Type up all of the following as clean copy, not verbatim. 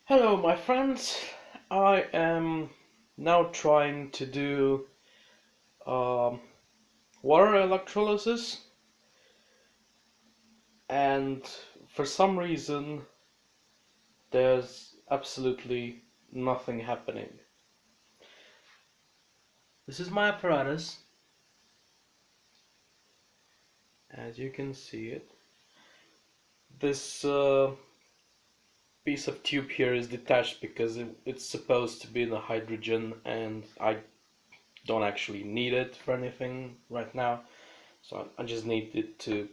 Hello, my friends. I am now trying to do um, water electrolysis, and for some reason, there's absolutely nothing happening. This is my apparatus, as you can see it. This piece of tube here is detached because it's supposed to be in the hydrogen, and I don't actually need it for anything right now, so I just need it to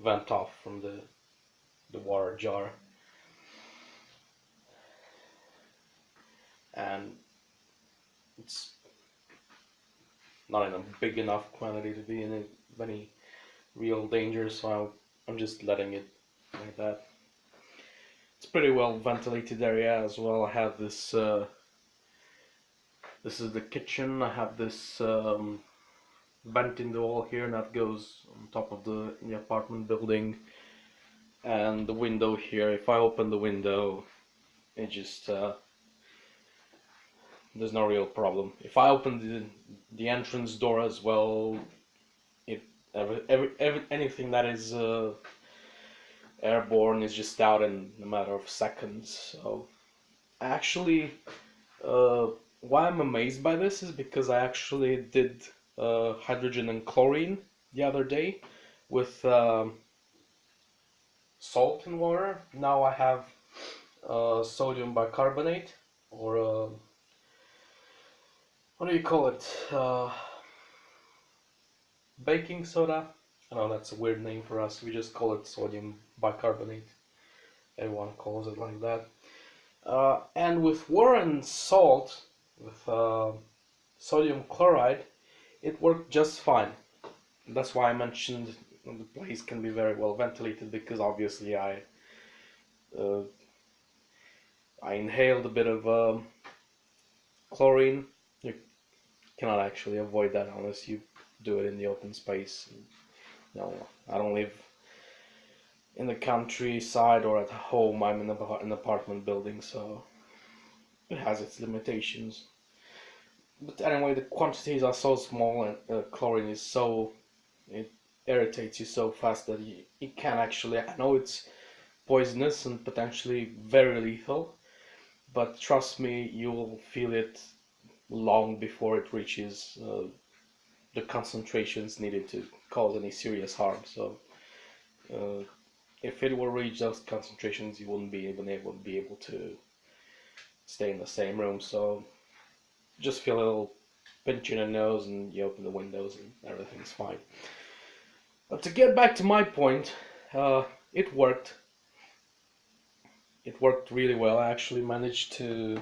vent off from the water jar, and it's not in a big enough quantity to be in any real danger, so I'm just letting it like that. It's pretty well ventilated area as well. I have this is the kitchen. I have this vent in the wall here, and that goes on top of the apartment building, and the window here. If I open the window, it just there's no real problem. If I open the entrance door as well, it anything that is airborne is just out in a matter of seconds. So actually, uh, why I'm amazed by this is because I actually did hydrogen and chlorine the other day with salt and water. Now I have sodium bicarbonate, or what do you call it? Baking soda. I know that's a weird name for us. We just call it sodium bicarbonate. Everyone calls it like that. And with water and salt, with sodium chloride, it worked just fine. That's why I mentioned the place can be very well ventilated, because obviously uh, I inhaled a bit of chlorine. You cannot actually avoid that unless you do it in the open space. No, I don't live in the countryside or at home. I'm in an apartment building, so it has its limitations. But anyway, the quantities are so small, and chlorine is so, it irritates you so fast that you can actually, I know it's poisonous and potentially very lethal, but trust me, you will feel it long before it reaches the concentrations needed to cause any serious harm. So uh, if it will reach those concentrations, you wouldn't be even able to stay in the same room. So just feel a little pinch in the nose, and you open the windows, and everything's fine. But to get back to my point, it worked. It worked really well. I actually managed to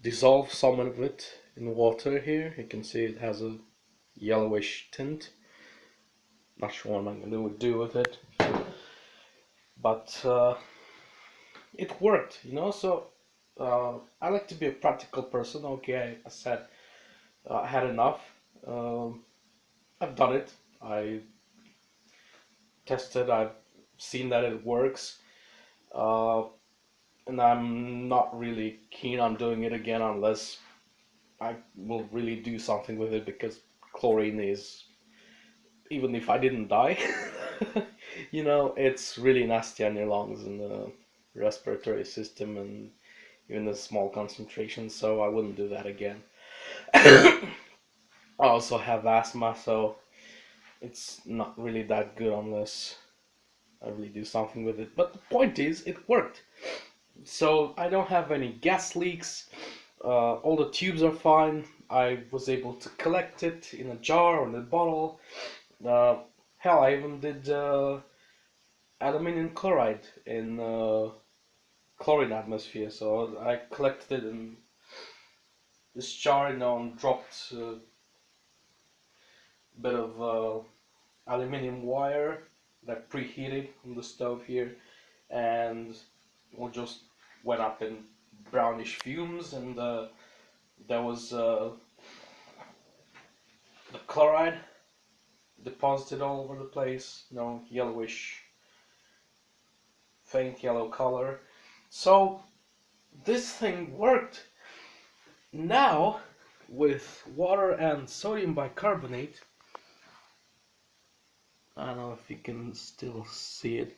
dissolve some of it in water here. You can see it has a yellowish tint. Not sure what I'm going to do with it, but it worked, you know. So I like to be a practical person. Okay, I said I had enough. Um, I've done it. I tested. I've seen that it works, uh, and I'm not really keen on doing it again unless I will really do something with it, because chlorine is, even if I didn't die, you know, it's really nasty on your lungs and the respiratory system, and even the small concentrations. So I wouldn't do that again. I also have asthma, so it's not really that good unless I really do something with it. But the point is, it worked. So I don't have any gas leaks. All the tubes are fine. I was able to collect it in a jar or in a bottle. Uh, Hell, I even did aluminum chloride in chlorine atmosphere. So I collected it in this jar, you know, and dropped a bit of aluminum wire that preheated on the stove here, and it just went up in brownish fumes, and there was the chloride deposited all over the place, you know, yellowish faint yellow color. So this thing worked. Now with water and sodium bicarbonate, I don't know if you can still see it.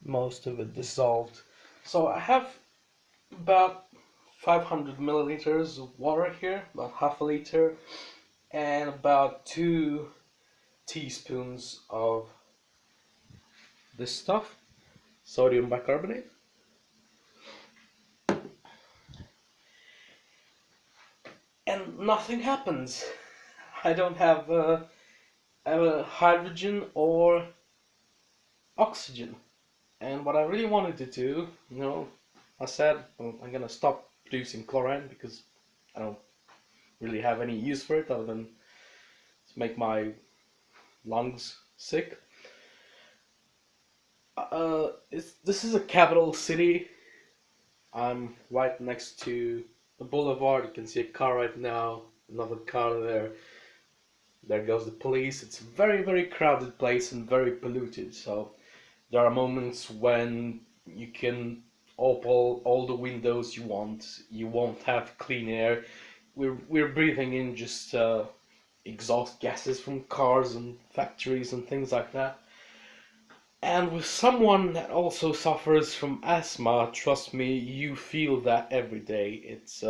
Most of it dissolved. So I have about 500 milliliters of water here, about half a liter, and about 2 teaspoons of this stuff, sodium bicarbonate. And nothing happens. I don't have hydrogen or oxygen. And what I really wanted to do, I said, well, I'm gonna stop producing chlorine because I don't really have any use for it other than to make my lungs sick. This is a capital city. I'm right next to the boulevard. You can see a car right now, another car there. There goes the police. It's a very, very crowded place and very polluted. So there are moments when you can open all the windows you want. You won't have clean air. We're breathing in just exhaust gases from cars and factories and things like that. And with someone that also suffers from asthma, trust me, you feel that every day. It's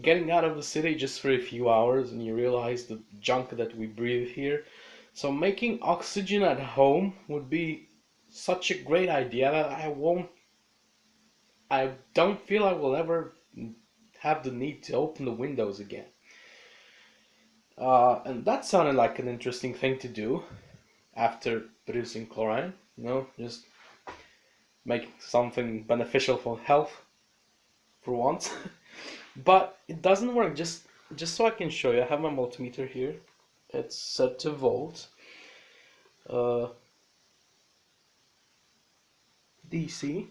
getting out of the city just for a few hours and you realize the junk that we breathe here. So making oxygen at home would be such a great idea that I don't feel I will ever have the need to open the windows again. And that sounded like an interesting thing to do after producing chlorine, just make something beneficial for health for once. But it doesn't work. Just so I can show you, I have my multimeter here. It's set to volts. DC,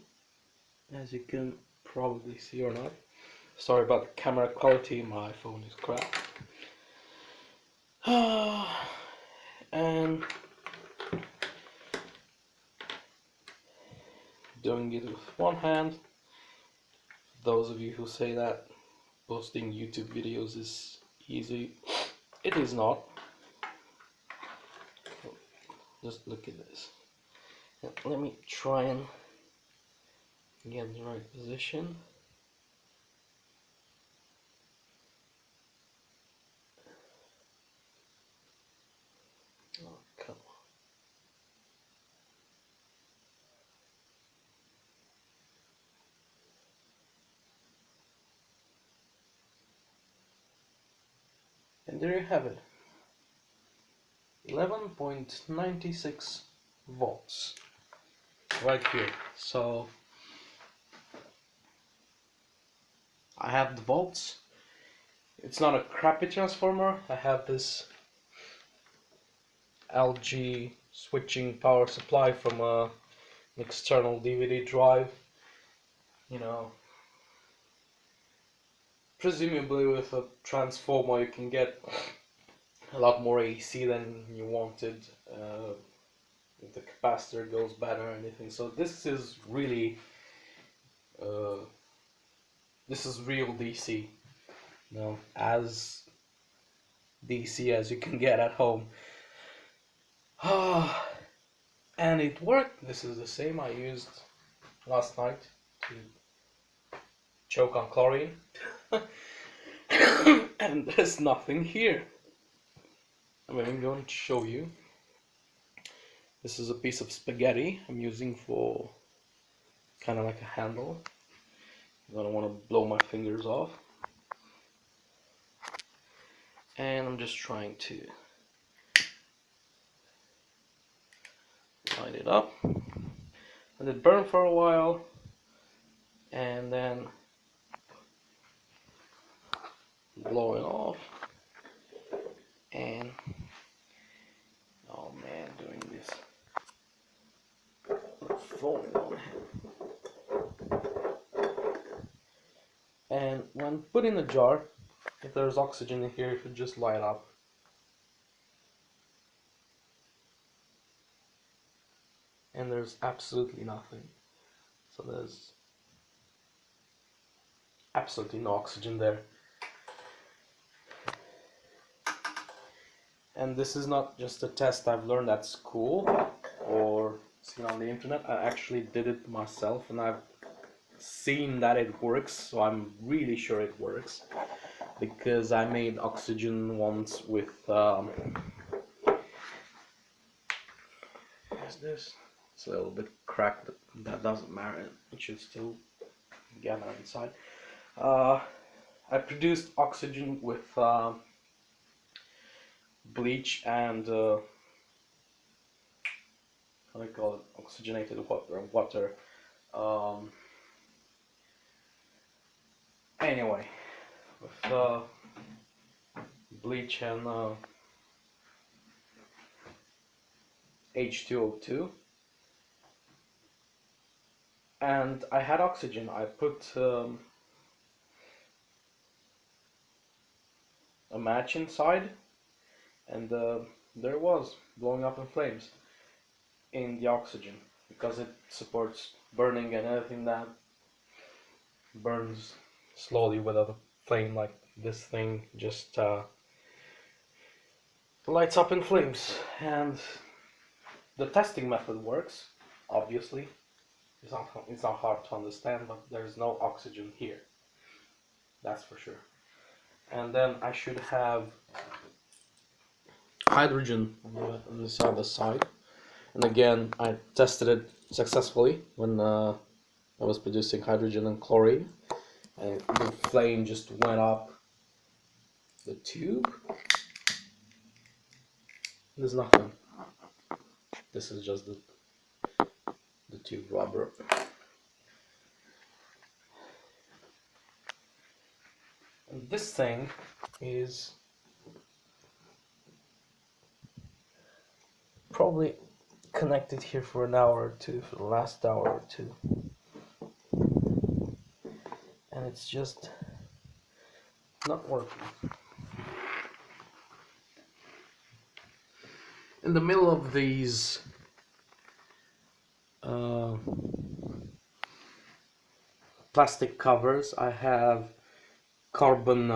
as you can probably see or not. Sorry about the camera quality, my phone is crap. And doing it with one hand. Those of you who say that posting YouTube videos is easy, it is not. Just look at this. Let me try and get in the right position. Oh, come on. And there you have it. 11.96 volts right here. So I have the volts. It's not a crappy transformer. I have this LG switching power supply from an external DVD drive. Presumably with a transformer you can get a lot more AC than you wanted. If the capacitor goes bad or anything. So this is really this is real DC, as DC as you can get at home. And it worked. This is the same I used last night to choke on chlorine. And there's nothing here. I'm going to show you. This is a piece of spaghetti I'm using for kind of like a handle. I don't want to blow my fingers off. And I'm just trying to line it up. Let it burn for a while. And then blow it off. And oh man, doing this. Falling on him. And when put in the jar, if there's oxygen in here, it should just light up. and there's absolutely nothing. So there's absolutely no oxygen there. And this is not just a test I've learned at school or seen on the internet. I actually did it myself, and I've seen that it works, so I'm really sure it works, because I made oxygen once with what's this? It's a little bit cracked, but that doesn't matter, it should still gather inside. I produced oxygen with bleach and how do I call it? Oxygenated water. Anyway, with bleach and H2O2, and I had oxygen. I put a match inside, and there it was, blowing up in flames in the oxygen, because it supports burning, and anything that burns slowly without a flame like this thing just lights up in flames. And the testing method works, obviously. It's not hard to understand, but there's no oxygen here, that's for sure. And then I should have hydrogen on this other side. And again, I tested it successfully when I was producing hydrogen and chlorine, and the flame just went up the tube. There's nothing. This is just the tube rubber. And this thing is probably connected here for an hour or two, for the last hour or two, and it's just not working. In the middle of these plastic covers, I have carbon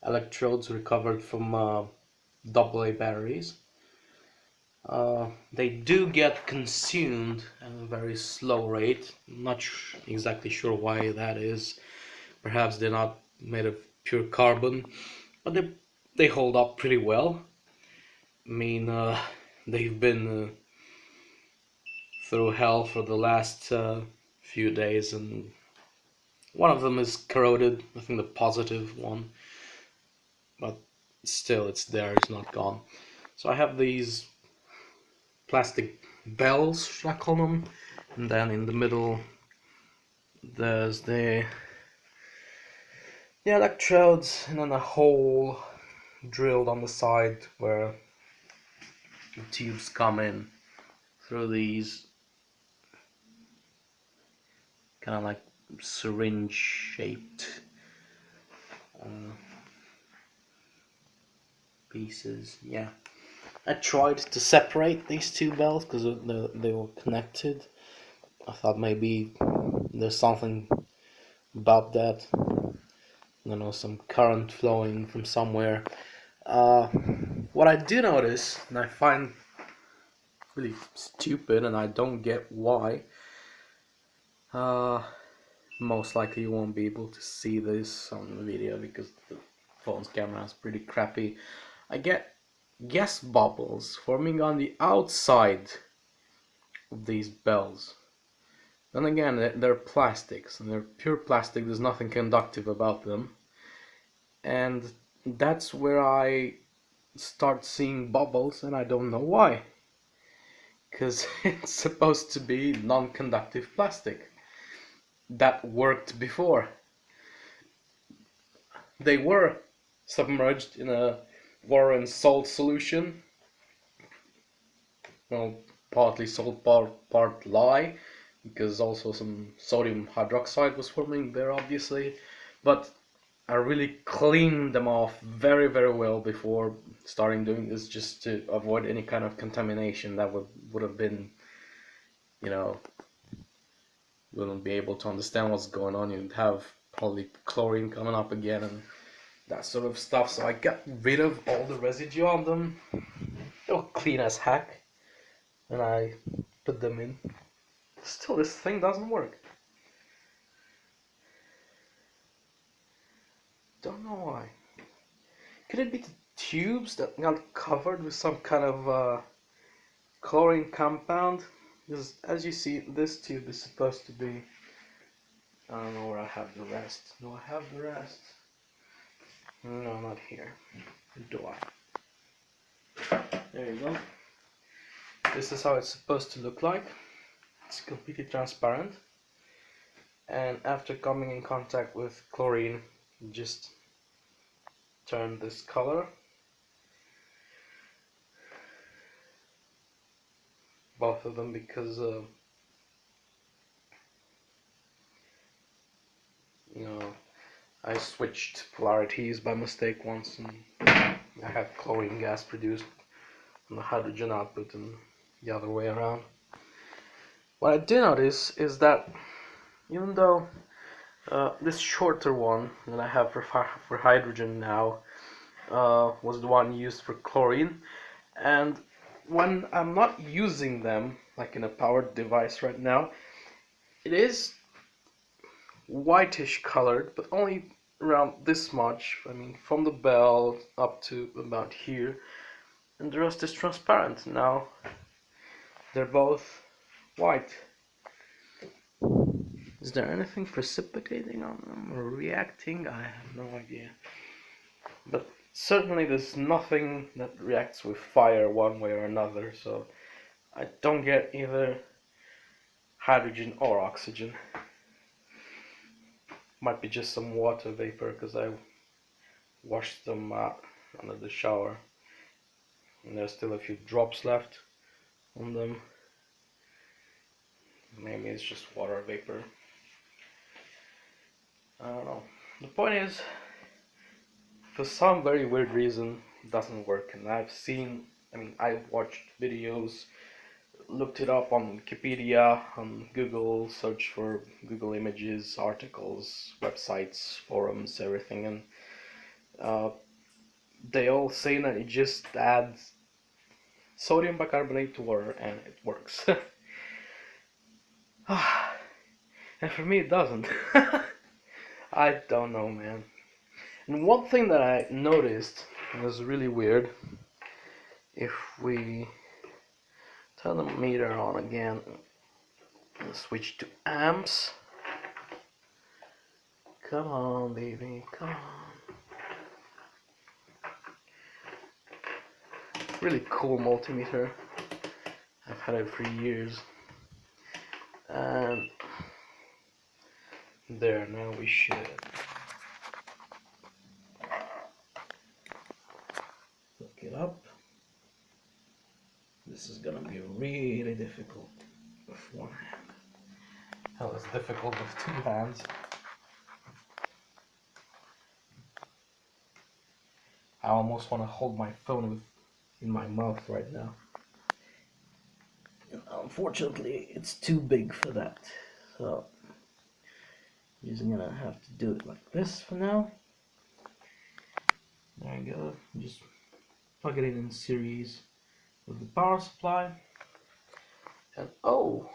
electrodes recovered from AA batteries. They do get consumed at a very slow rate. I'm not exactly sure why that is. Perhaps they're not made of pure carbon, but they hold up pretty well. I mean, they've been through hell for the last few days, and one of them is corroded, I think the positive one, but still it's there, it's not gone. So I have these plastic bells, should I call them, and then in the middle there's the electrodes, and then a hole drilled on the side where the tubes come in through these kind of like syringe shaped pieces. Yeah, I tried to separate these two bells because they were connected. I thought maybe there's something about that, you know, some current flowing from somewhere. What I do notice, and I find really stupid, and I don't get why, most likely you won't be able to see this on the video because the phone's camera is pretty crappy. I get gas bubbles forming on the outside of these bells. Then again, they're plastics, and they're pure plastic, there's nothing conductive about them. And that's where I start seeing bubbles, and I don't know why. Because it's supposed to be non-conductive plastic. That worked before. They were submerged in a water and salt solution. Well, partly salt, part lye, because also some sodium hydroxide was forming there, obviously. But I really cleaned them off very, very well before starting doing this, just to avoid any kind of contamination that would have been, you know, wouldn't be able to understand what's going on. You'd have probably chlorine coming up again and that sort of stuff. So I got rid of all the residue on them. They were clean as heck, and I put them in. Still, this thing doesn't work. Don't know why. Could it be the tubes that got covered with some kind of chlorine compound? Because as you see, this tube is supposed to be... I don't know where I have the rest. Do I have the rest? No, not here. Do I? There you go. This is how it's supposed to look like. It's completely transparent. And after coming in contact with chlorine, just turn this color. Both of them, because you know, I switched polarities by mistake once, and I had chlorine gas produced on the hydrogen output and the other way around. What I did notice is that even though this shorter one that I have for hydrogen now was the one used for chlorine, and when I'm not using them, like in a powered device right now, it is whitish colored, but only around this much. I mean, from the bell up to about here, and the rest is transparent. Now they're both white. Is there anything precipitating on them or reacting? I have no idea. But certainly there's nothing that reacts with fire one way or another, so I don't get either hydrogen or oxygen. Might be just some water vapor because I washed them out under the shower, and there's still a few drops left on them. Maybe it's just water vapor. I don't know. The point is, for some very weird reason, it doesn't work. And I've watched videos, looked it up on Wikipedia, on Google, searched for Google images, articles, websites, forums, everything, and they all say that it just adds sodium bicarbonate to water and it works. And for me it doesn't. I don't know, man. And one thing that I noticed was really weird, if we turn the meter on again and switch to amps. Come on, baby, come on. Really cool multimeter. I've had it for years. And there, now we should look it up. This is gonna be really difficult with one hand. Hell, it's difficult with two hands. I almost want to hold my phone in my mouth right now. Unfortunately, it's too big for that, so I'm just gonna have to do it like this for now. There you go. Just plug it in series with the power supply, and oh,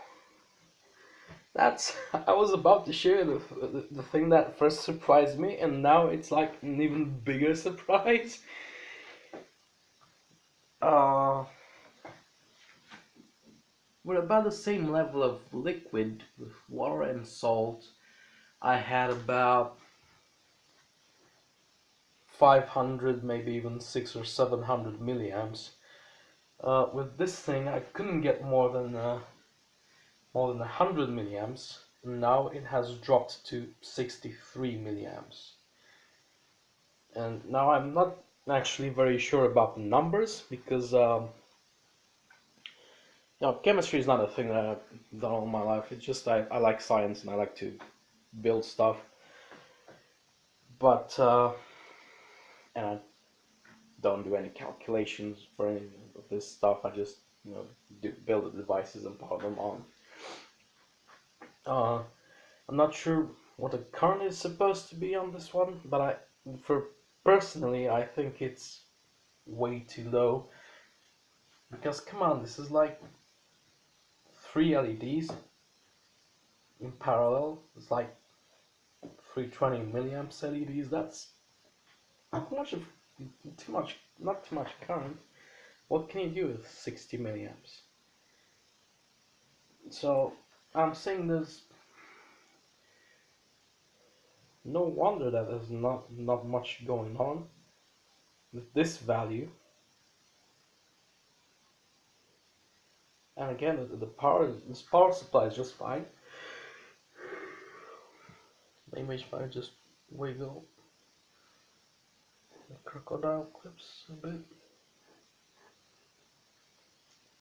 that's I was about to share the thing that first surprised me, and now it's like an even bigger surprise. We're about the same level of liquid with water and salt. I had about 500, maybe even 600 or 700 milliamps. With this thing, I couldn't get more than 100 milliamps. And now it has dropped to 63 milliamps. And now I'm not actually very sure about the numbers, because chemistry is not a thing that I've done all my life. It's just I like science and I like to build stuff. But and I don't do any calculations for any of this stuff. I just build the devices and power them on. I'm not sure what the current is supposed to be on this one, but personally, I think it's way too low. Because come on, this is like 3 LEDs in parallel. It's like 320 milliamps LEDs. That's not much of not too much current. What can you do with 60 milliamps? So I'm saying there's no wonder that there's not much going on with this value. And again, this power supply is just fine. Maybe if I just wiggle the crocodile clips a bit.